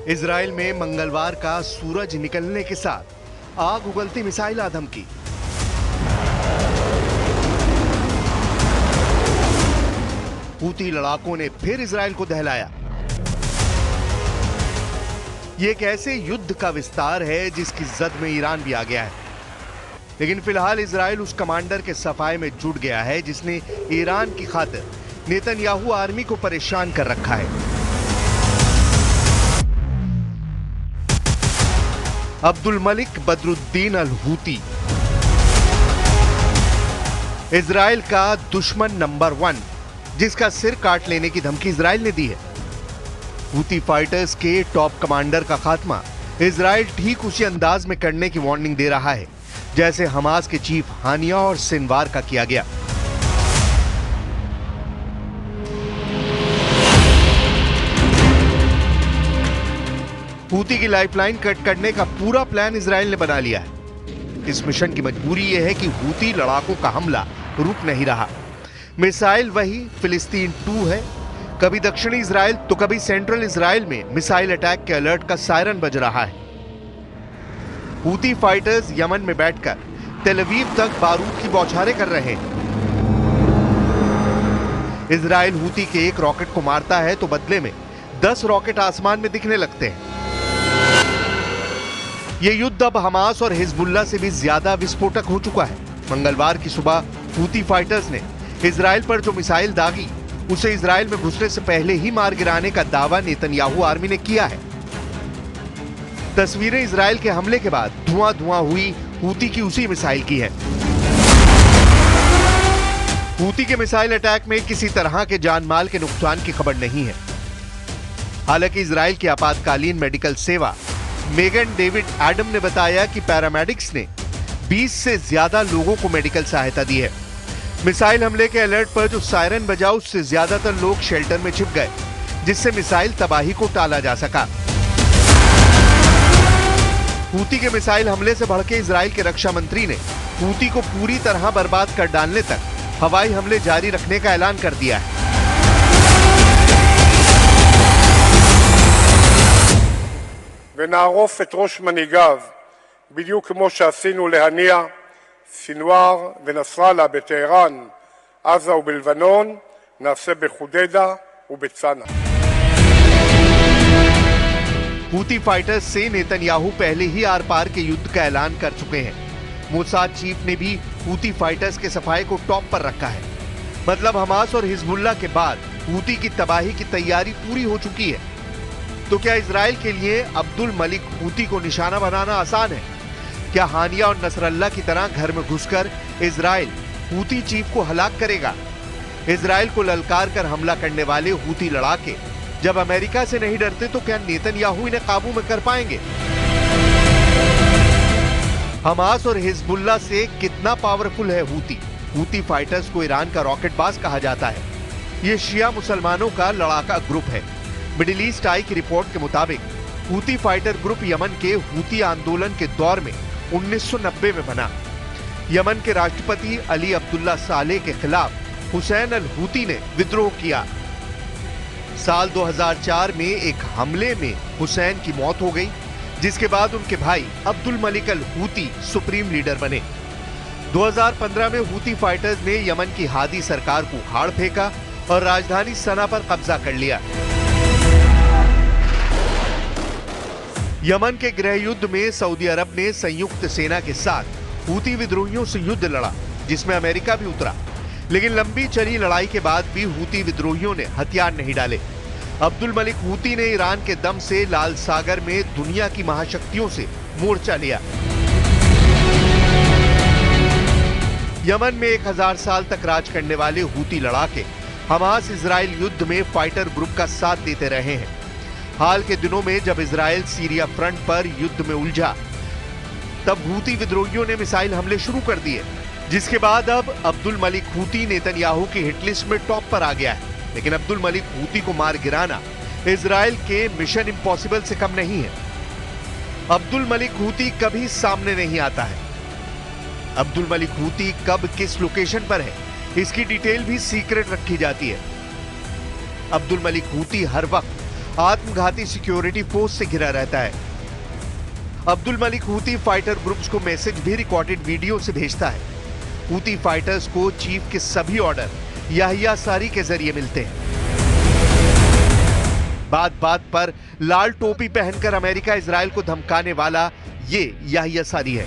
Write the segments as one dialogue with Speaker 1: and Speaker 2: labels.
Speaker 1: Israel में मंगलवार का सूरज निकलने के साथ आग उगलती मिसाइल आदम की। हूती लड़ाकों ने फिर इजराइल को दहलाया। यह एक ऐसे युद्ध का विस्तार है जिसकी जद में ईरान भी आ गया है। लेकिन फिलहाल इजराइल उस कमांडर के सफाए में जुट गया है जिसने ईरान की खातिर नेतन्याहू आर्मी को परेशान कर रखा है। Abdul Malik Badruddin al Houthi Israel का दुश्मन नंबर 1, जिसका सिर काट लेने की धमकी इजराइल ने दी है। हूती फाइटर्स के टॉप कमांडर का खात्मा इजराइल ठीक उसी अंदाज में करने की वार्निंग दे रहा है जैसे हमास के चीफ हानिया और सिनवार का किया गया। हूती की लाइफलाइन कट करने का पूरा प्लान इजराइल ने बना लिया है। इस मिशन की मजबूरी यह है कि हूती लड़ाकों का हमला रुक नहीं रहा। मिसाइल वही फिलिस्तीन 2 है। कभी दक्षिणी इजराइल तो कभी सेंट्रल इजराइल में मिसाइल अटैक के अलर्ट का सायरन बज रहा है। हूती फाइटर्स यमन में बैठकर तेल अवीव तक बारूद की बौछारें कर रहे हैं। इजराइल हूती के एक रॉकेट को मारता है तो बदले में 10 रॉकेट आसमान में दिखने लगते हैं। यह युद्ध अब हमास और हिजबुल्लाह से भी ज्यादा विस्फोटक हो चुका है। मंगलवार की सुबह हूती फाइटर्स ने इजराइल पर जो मिसाइल दागी उसे इजराइल में घुसने से पहले ही मार गिराने का दावा नेतन्याहू आर्मी ने किया है। तस्वीरें इजराइल के हमले के बाद धुआं हुई हूती की उसी मिसाइल की है। हूती के मिसाइल अटैक में किसी तरह के जानमाल के नुकसान की खबर नहीं है। हालांकि इजराइल की आपातकालीन मेडिकल सेवा मेगन डेविड एडम ने बताया कि पैरामेडिक्स ने 20 से ज्यादा लोगों को मेडिकल सहायता दी है। मिसाइल हमले के अलर्ट पर जो सायरन बजा उससे ज्यादातर लोग शेल्टर में छिप गए, जिससे मिसाइल तबाही को टाला जा सका। हूती के मिसाइल हमले से भड़के इजराइल के रक्षा मंत्री ने हूती को पूरी तरह बर्बाद कर डालने तक हवाई हमले जारी रखने का ऐलान कर दिया है।
Speaker 2: ונערוף את ראש מנהיגיו בדיוק כמו שעשינו להניע סינואר ונסראללה בטהרן, עזה ובלבנון, נעשה בחודדה ובצנע।
Speaker 1: हूती फाइटर्स से नेतन्याहू पहले ही आर पार के युद्ध का ऐलान कर चुके हैं। मोसाद चीफ ने भी हूती फाइटर्स के सफाए को टॉप पर रखा है। मतलब हमास और हिजबुल्लाह के बाद हूती की तबाही की तैयारी पूरी हो चुकी है। तो क्या इजराइल के लिए अब्दुल मलिक हूती को निशाना बनाना आसान है? क्या हानिया और नसरल्ला की तरह घर में घुसकर इजराइल हूती चीफ को हलाक करेगा? इजराइल को ललकार कर हमला करने वाले हूती लड़ाके जब अमेरिका से नहीं डरते तो क्या नेतन्याहू इन्हें काबू में कर पाएंगे? हमास और हिजबुल्लाह से कितना पावरफुल है हूती? हूती फाइटर्स को ईरान का रॉकेटबाज कहा जाता है। यह शिया मुसलमानों का लड़ाका ग्रुप है। मिडिल ईस्ट आई की रिपोर्ट के मुताबिक हूती फाइटर ग्रुप यमन के हूती आंदोलन के दौर में 1990 में बना। यमन के राष्ट्रपति अली अब्दुल्ला सालेह के खिलाफ हुसैन अल हूती ने विद्रोह किया। साल 2004 में एक हमले में हुसैन की मौत हो गई, जिसके बाद उनके भाई Abdul Malik al Houthi supreme leader बने। 2015 में हूती फाइटर्स ने यमन की हादी सरकार को उखाड़ फेंका और राजधानी सना पर कब्जा कर लिया। यमन के गृह युद्ध में सऊदी अरब ने संयुक्त सेना के साथ हूती विद्रोहियों से युद्ध लड़ा, जिसमें अमेरिका भी उतरा। लेकिन लंबी चली लड़ाई के बाद भी हूती विद्रोहियों ने हथियार नहीं डाले। अब्दुल मलिक हूती ने ईरान के दम से लाल सागर में दुनिया की महाशक्तियों से मोर्चा लिया। यमन में 1000 साल तक राज करने वाले हूती लड़ाके हमास इजराइल युद्ध में फाइटर ग्रुप का साथ देते रहे हैं। हाल के दिनों में जब इजराइल सीरिया फ्रंट पर युद्ध में उलझा, तब हूती विद्रोहियों ने मिसाइल हमले शुरू कर दिए, जिसके बाद अब अब्दुल मलिक हूती नेतन्याहू की हिटलिस्ट में टॉप पर आ गया है। लेकिन अब्दुल मलिक हूती को मार गिराना इजराइल के मिशन इम्पॉसिबल से कम नहीं है। अब्दुल मलिक हूती कभी सामने नहीं आता है। अब्दुल मलिक हूती कब किस लोकेशन पर है, इसकी डिटेल भी सीक्रेट रखी जाती है। अब्दुल मलिक हूती हर वक्त आत्मघाती सिक्योरिटी फोर्स से घिरा रहता है। Abdul Malik Houthi fighter groups को मैसेज भी रिकॉर्डेड वीडियो से भेजता है। हूती फाइटर्स को चीफ के सभी ऑर्डर याहिया सारी के जरिए मिलते हैं। बात बात पर लाल टोपी पहनकर अमेरिका इजराइल को धमकाने वाला ये याहिया सारी है।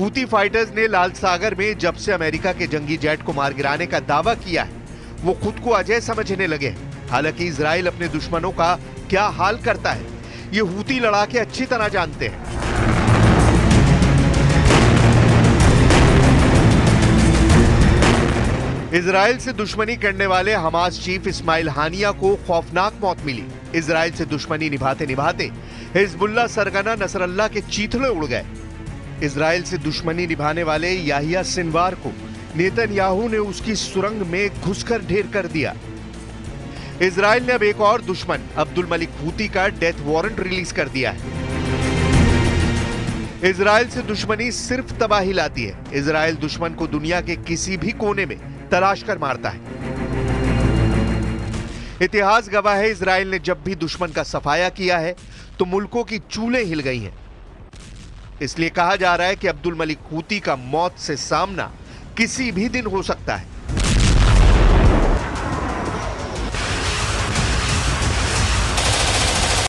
Speaker 1: हूती फाइटर्स ने लाल सागर में जब से अमेरिका के जंगी जेट को मार गिराने का दावा किया है, वो खुद को अजय समझने लगे हैं। हालांकि इजराइल अपने दुश्मनों का क्या हाल करता है, ये हूती लड़ाके अच्छी तरह जानते हैं। इजराइल से दुश्मनी करने वाले हमास चीफ इस्माइल हानिया को खौफनाक मौत मिली। इजराइल से दुश्मनी निभाते निभाते हिजबुल्लाह सरगना नसरल्लाह के चीथड़े उड़ गए। इजराइल से दुश्मनी निभाने वाले याहिया सिनवार को नेतन्याहू ने उसकी सुरंग में घुसकर ढेर कर दिया। इजराइल ने अब एक और दुश्मन अब्दुल मलिक हूती का डेथ वारंट रिलीज कर दिया है। इजराइल से दुश्मनी सिर्फ तबाही लाती है। इजराइल दुश्मन को दुनिया के किसी भी कोने में तलाश कर मारता है। इतिहास गवाह है, इजराइल ने जब भी दुश्मन का सफाया किया है तो मुल्कों की चूलें हिल गई हैं। इसलिए कहा जा रहा है कि अब्दुल मलिक हूती का मौत से सामना किसी भी दिन हो सकता है।